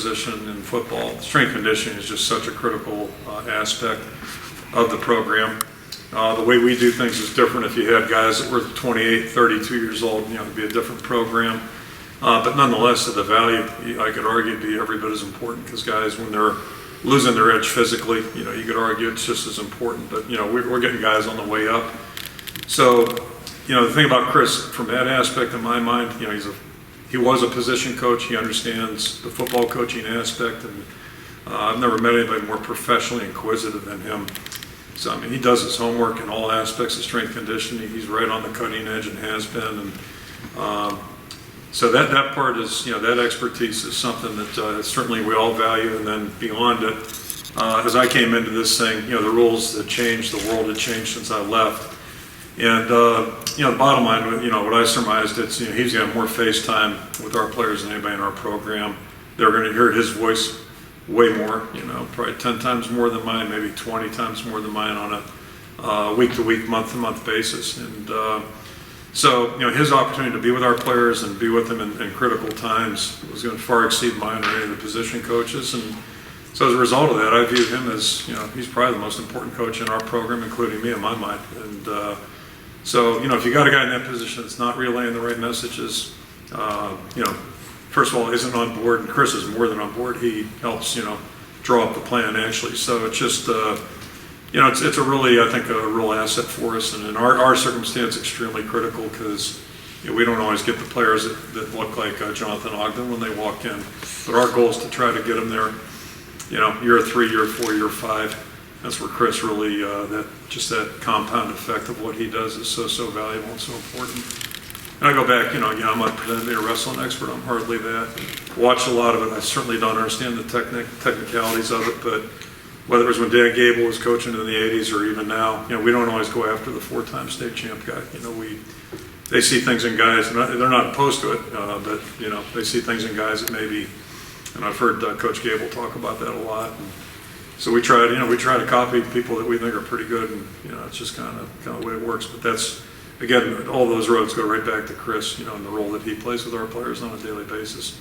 position in football. Strength conditioning is just such a critical aspect of the program. The way we do things is different. If you had guys that were 28, 32 years old, it'd be a different program. But nonetheless, the value, I could argue, be every bit as important, because guys, when they're losing their edge physically, you could argue it's just as important. But we're getting guys on the way up. So, the thing about Chris, from that aspect, in my mind, he was a position coach. He understands the football coaching aspect, and I've never met anybody more professionally inquisitive than him. So, I mean, he does his homework in all aspects of strength conditioning. He's right on the cutting edge and has been. And so that part is, that expertise is something that certainly we all value. And then beyond it, as I came into this thing, the rules had changed, the world had changed since I left. And, the bottom line, what I surmised, it's, he's got more face time with our players than anybody in our program. They're going to hear his voice way more, probably 10 times more than mine, maybe 20 times more than mine on a week-to-week, month-to-month basis. And so, his opportunity to be with our players and be with them in critical times was going to far exceed mine or any of the position coaches. And so as a result of that, I view him as, he's probably the most important coach in our program, including me in my mind. And so, if you got a guy in that position that's not relaying the right messages, first of all, isn't on board, and Chris is more than on board. He helps, draw up the plan actually. So it's just, it's a really, I think, a real asset for us, and in our circumstance, extremely critical, because we don't always get the players that look like Jonathan Ogden when they walk in. But our goal is to try to get them there, year 3, year 4, year 5. That's where Chris really, that compound effect of what he does is so valuable and so important. And I go back, again, I'm not pretending to be a wrestling expert. I'm hardly that. Watched a lot of it. I certainly don't understand the technicalities of it, but whether it was when Dan Gable was coaching in the 80s or even now, we don't always go after the 4-time state champ guy. They see things in guys, and they're not opposed to it, but, they see things in guys that maybe, and I've heard Coach Gable talk about that a lot. And so we try to copy people that we think are pretty good, and, it's just kind of the way it works. But that's, again, all those roads go right back to Chris, and the role that he plays with our players on a daily basis.